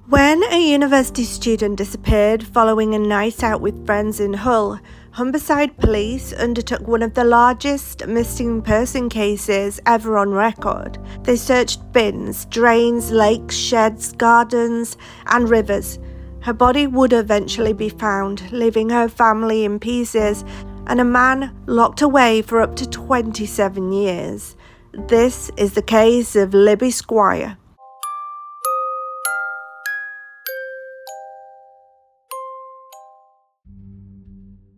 When a university student disappeared following a night out with friends in Hull, Humberside Police undertook one of the largest missing person cases ever on record. They searched bins, drains, lakes, sheds, gardens, and rivers. Her body would eventually be found, leaving her family in pieces, and a man locked away for up to 27 years. This is the case of Libby Squire.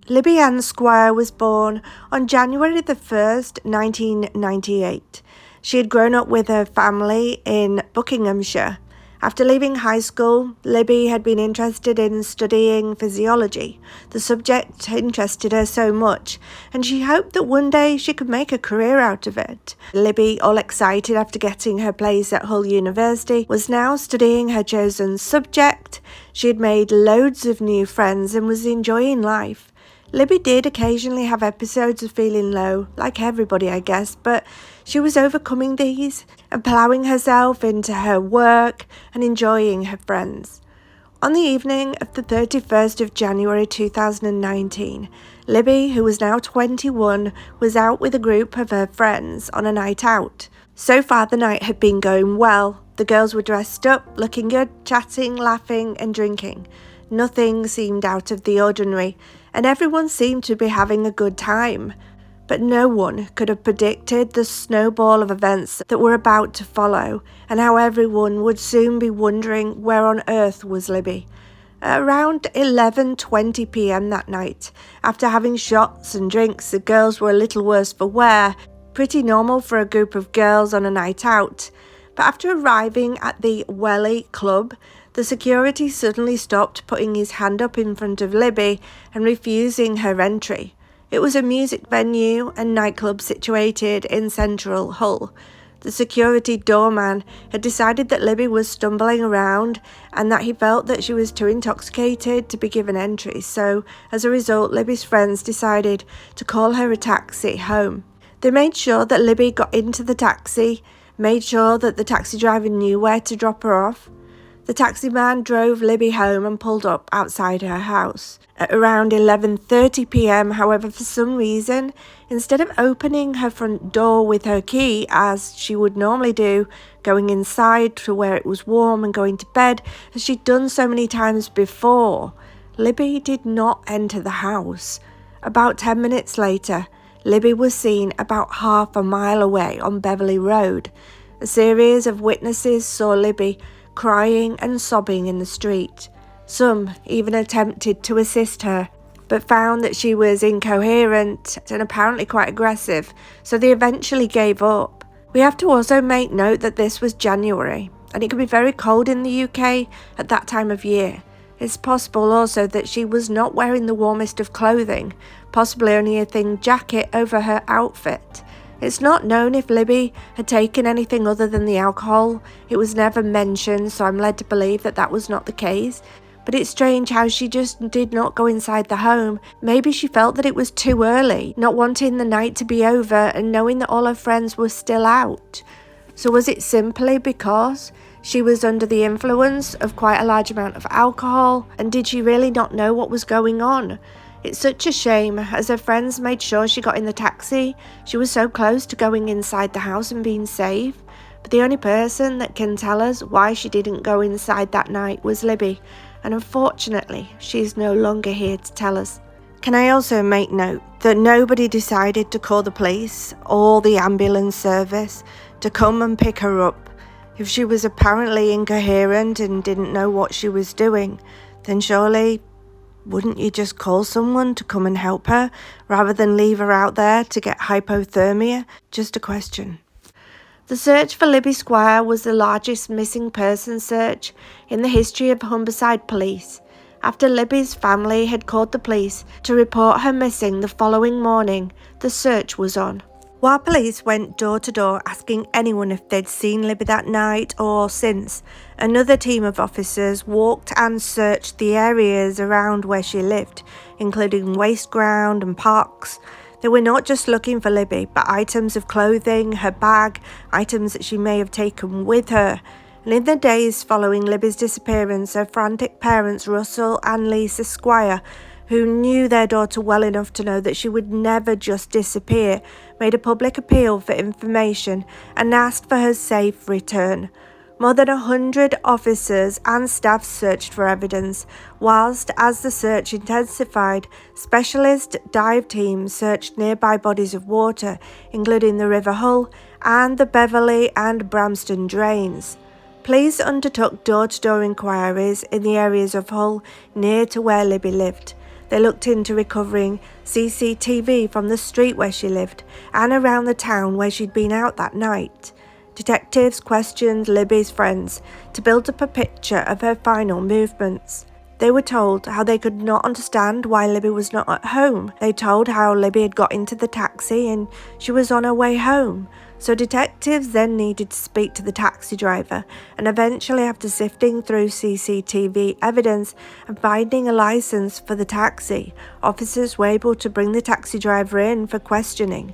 Libby Ann Squire was born on January the 1st, 1998. She had grown up with her family in Buckinghamshire. After leaving high school, Libby had been interested in studying physiology. The subject interested her so much, and she hoped that one day she could make a career out of it. Libby, all excited after getting her place at Hull University, was now studying her chosen subject. She had made loads of new friends and was enjoying life. Libby did occasionally have episodes of feeling low, like everybody I guess, but she was overcoming these and ploughing herself into her work and enjoying her friends. On the evening of the 31st of January 2019, Libby, who was now 21, was out with a group of her friends on a night out. So far the night had been going well. The girls were dressed up, looking good, chatting, laughing and drinking. Nothing seemed out of the ordinary, and everyone seemed to be having a good time. But no one could have predicted the snowball of events that were about to follow, and how everyone would soon be wondering where on earth was Libby. At around 11:20 p.m. that night, after having shots and drinks, the girls were a little worse for wear, pretty normal for a group of girls on a night out. But after arriving at the Welly Club, the security suddenly stopped putting his hand up in front of Libby and refusing her entry. It was a music venue and nightclub situated in central Hull. The security doorman had decided that Libby was stumbling around and that he felt that she was too intoxicated to be given entry, so as a result Libby's friends decided to call her a taxi home. They made sure that Libby got into the taxi, made sure that the taxi driver knew where to drop her off. The taxi man drove Libby home and pulled up outside her house. At around 11:30 p.m, however, for some reason, instead of opening her front door with her key, as she would normally do, going inside to where it was warm and going to bed, as she'd done so many times before, Libby did not enter the house. About 10 minutes later, Libby was seen about half a mile away on Beverley Road. A series of witnesses saw Libby crying and sobbing in the street. Some even attempted to assist her, but found that she was incoherent and apparently quite aggressive, so they eventually gave up. We have to also make note that this was January, and it can be very cold in the UK at that time of year. It's possible also that she was not wearing the warmest of clothing, possibly only a thin jacket over her outfit. It's not known if Libby had taken anything other than the alcohol. It was never mentioned, so I'm led to believe that that was not the case. But it's strange how she just did not go inside the home. Maybe she felt that it was too early, not wanting the night to be over and knowing that all her friends were still out. So was it simply because she was under the influence of quite a large amount of alcohol, and did she really not know what was going on? It's such a shame, as her friends made sure she got in the taxi. She was so close to going inside the house and being safe. But the only person that can tell us why she didn't go inside that night was Libby, and unfortunately, she's no longer here to tell us. Can I also make note that nobody decided to call the police or the ambulance service to come and pick her up? If she was apparently incoherent and didn't know what she was doing, then surely wouldn't you just call someone to come and help her, rather than leave her out there to get hypothermia? Just a question. The search for Libby Squire was the largest missing person search in the history of Humberside Police. After Libby's family had called the police to report her missing the following morning, the search was on. While police went door to door asking anyone if they'd seen Libby that night or since, another team of officers walked and searched the areas around where she lived, including waste ground and parks. They were not just looking for Libby, but items of clothing, her bag, items that she may have taken with her. And in the days following Libby's disappearance, her frantic parents, Russell and Lisa Squire, who knew their daughter well enough to know that she would never just disappear, made a public appeal for information and asked for her safe return. More than 100 officers and staff searched for evidence, whilst as the search intensified, specialist dive teams searched nearby bodies of water, including the River Hull and the Beverley and Bramston drains. Police undertook door-to-door inquiries in the areas of Hull near to where Libby lived. They looked into recovering CCTV from the street where she lived and around the town where she'd been out that night. Detectives questioned Libby's friends to build up a picture of her final movements. They were told how they could not understand why Libby was not at home. They told how Libby had got into the taxi and she was on her way home. So detectives then needed to speak to the taxi driver, and eventually, after sifting through CCTV evidence and finding a license for the taxi, officers were able to bring the taxi driver in for questioning.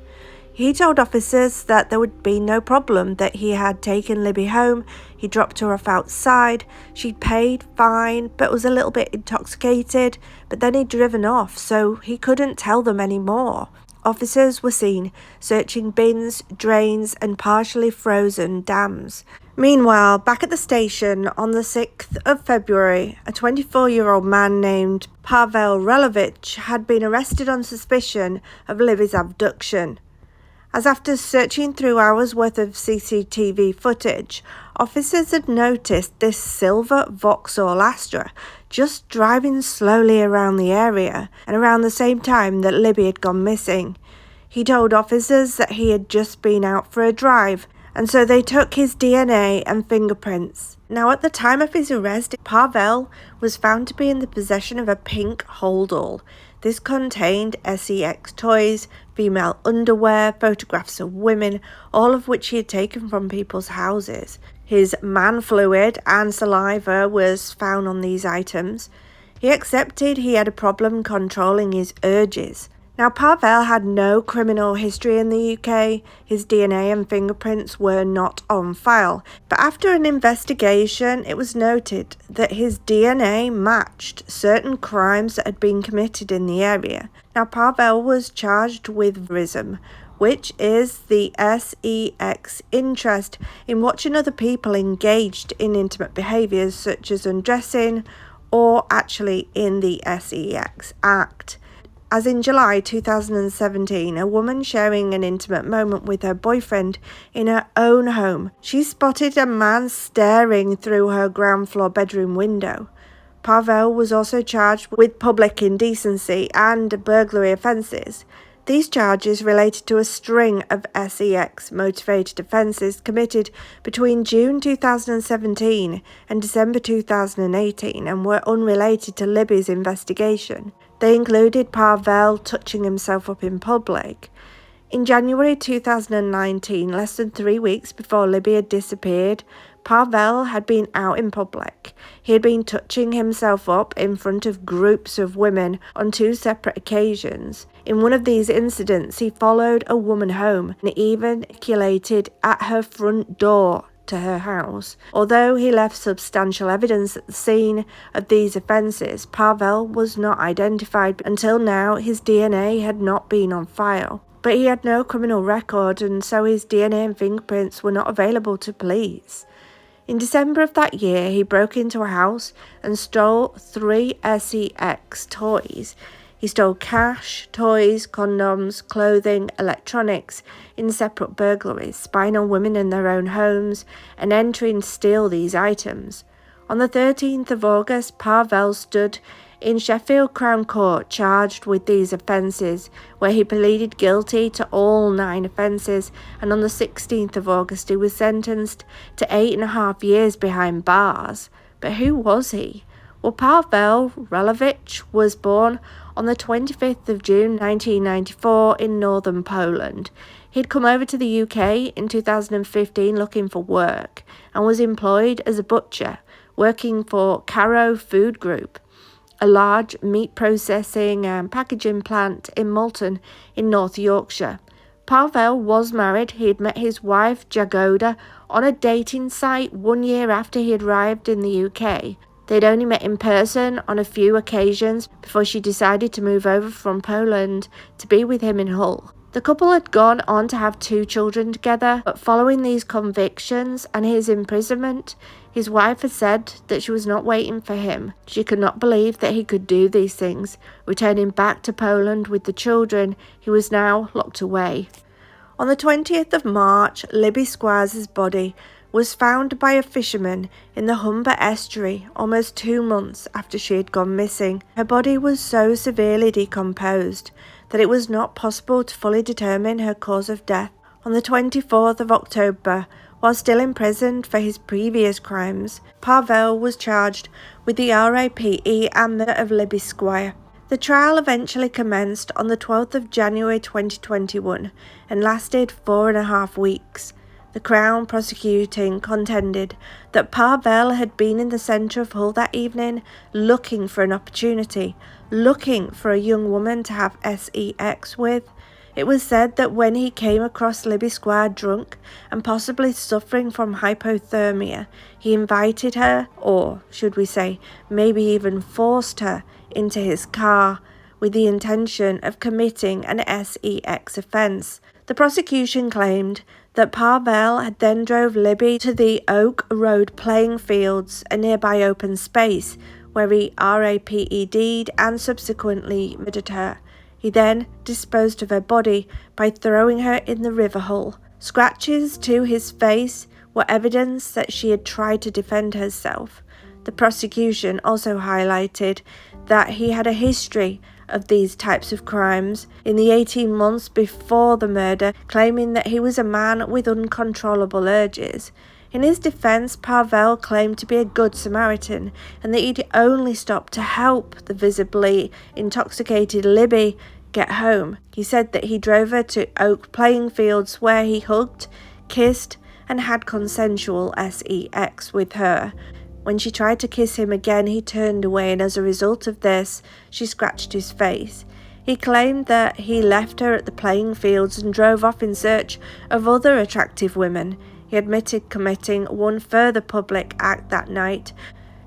He told officers that there would be no problem, that he had taken Libby home, he dropped her off outside, she'd paid fine but was a little bit intoxicated, but then he'd driven off, so he couldn't tell them anymore. Officers were seen searching bins, drains and partially frozen dams. Meanwhile, back at the station on the 6th of February, a 24-year-old man named Pavel Relovich had been arrested on suspicion of Libby's abduction. As after searching through hours worth of CCTV footage, officers had noticed this silver Vauxhall Astra just driving slowly around the area, and around the same time that Libby had gone missing. He told officers that he had just been out for a drive, and so they took his DNA and fingerprints. Now, at the time of his arrest, Pavel was found to be in the possession of a pink holdall. This contained sex toys, female underwear, photographs of women, all of which he had taken from people's houses. His man fluid and saliva was found on these items. He accepted he had a problem controlling his urges. Now, Pavel had no criminal history in the UK, his DNA and fingerprints were not on file, but after an investigation it was noted that his DNA matched certain crimes that had been committed in the area. Now, Pavel was charged with voyeurism, which is the sex interest in watching other people engaged in intimate behaviours such as undressing or actually in the sex act. As in July 2017, a woman sharing an intimate moment with her boyfriend in her own home, she spotted a man staring through her ground floor bedroom window. Pavel was also charged with public indecency and burglary offences. These charges related to a string of sex-motivated offences committed between June 2017 and December 2018 and were unrelated to Libby's investigation. They included Pavel touching himself up in public. In January 2019, less than 3 weeks before Libby had disappeared, Pavel had been out in public. He had been touching himself up in front of groups of women on 2 separate occasions. In one of these incidents, he followed a woman home and even ejaculated at her front door to her house. Although he left substantial evidence at the scene of these offences, Pavel was not identified. Until now, his DNA had not been on file. But he had no criminal record, and so his DNA and fingerprints were not available to police. In December of that year, he broke into a house and stole 3 sex toys. He stole cash, toys, condoms, clothing, electronics in separate burglaries, spying on women in their own homes and entering to steal these items. On the 13th of August, Pavel stood in Sheffield Crown Court charged with these offences, where he pleaded guilty to all 9 offences, and on the 16th of August he was sentenced to 8.5 years behind bars. But who was he? Well, Pavel Relovich was born on the 25th of June 1994 in northern Poland. He'd come over to the UK in 2015 looking for work and was employed as a butcher, working for Caro Food Group, a large meat processing and packaging plant in Malton in North Yorkshire. Parvell was married. He had met his wife, Jagoda, on a dating site 1 year after he had arrived in the UK. They'd only met in person on a few occasions before she decided to move over from Poland to be with him in Hull. The couple had gone on to have 2 children together, but following these convictions and his imprisonment, his wife had said that she was not waiting for him. She could not believe that he could do these things. Returning back to Poland with the children, he was now locked away. On the 20th of March, Libby Squire's body was found by a fisherman in the Humber estuary almost 2 months after she had gone missing. Her body was so severely decomposed that it was not possible to fully determine her cause of death. On the 24th of October, while still imprisoned for his previous crimes, Parvell was charged with the rape and murder of Libby Squire. The trial eventually commenced on the 12th of January 2021 and lasted 4.5 weeks. The Crown prosecuting contended that Parvell had been in the centre of Hull that evening looking for an opportunity, looking for a young woman to have sex with. It was said that when he came across Libby Squire drunk and possibly suffering from hypothermia, he invited her, or should we say, maybe even forced her, into his car with the intention of committing an sex offence. The prosecution claimed that Parvell had then drove Libby to the Oak Road playing fields, a nearby open space, where he raped and subsequently murdered her. He then disposed of her body by throwing her in the River Hull. Scratches to his face were evidence that she had tried to defend herself. The prosecution also highlighted that he had a history of these types of crimes in the 18 months before the murder, claiming that he was a man with uncontrollable urges. In his defence, Parvell claimed to be a good Samaritan and that he'd only stopped to help the visibly intoxicated Libby get home. He said that he drove her to Oak playing fields where he hugged, kissed and had consensual sex with her. When she tried to kiss him again, he turned away, and as a result of this, she scratched his face. He claimed that he left her at the playing fields and drove off in search of other attractive women. He admitted committing one further public act that night.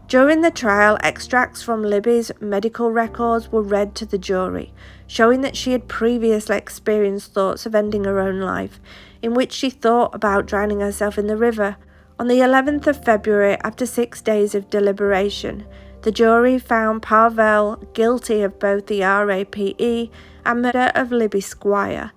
During the trial, extracts from Libby's medical records were read to the jury, showing that she had previously experienced thoughts of ending her own life, in which she thought about drowning herself in the river. On the 11th of February, after 6 days of deliberation, the jury found Parvell guilty of both the rape and murder of Libby Squire.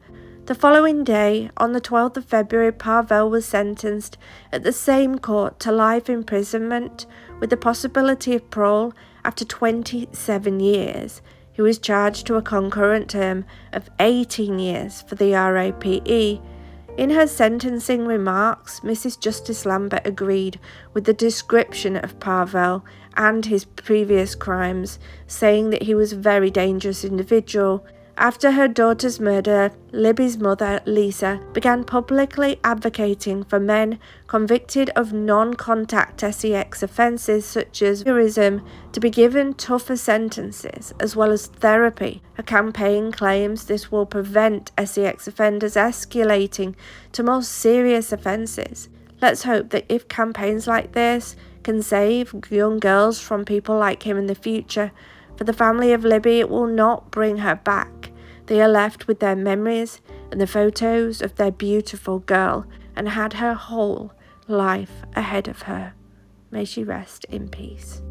The following day, on the 12th of February, Parvell was sentenced at the same court to life imprisonment with the possibility of parole after 27 years. He was charged to a concurrent term of 18 years for the rape. In her sentencing remarks, Mrs. Justice Lambert agreed with the description of Parvell and his previous crimes, saying that he was a very dangerous individual. After her daughter's murder, Libby's mother, Lisa, began publicly advocating for men convicted of non-contact sex offences such as terrorism to be given tougher sentences as well as therapy. Her campaign claims this will prevent sex offenders escalating to more serious offences. Let's hope that if campaigns like this can save young girls from people like him in the future, for the family of Libby, it will not bring her back. They are left with their memories and the photos of their beautiful girl and had her whole life ahead of her. May she rest in peace.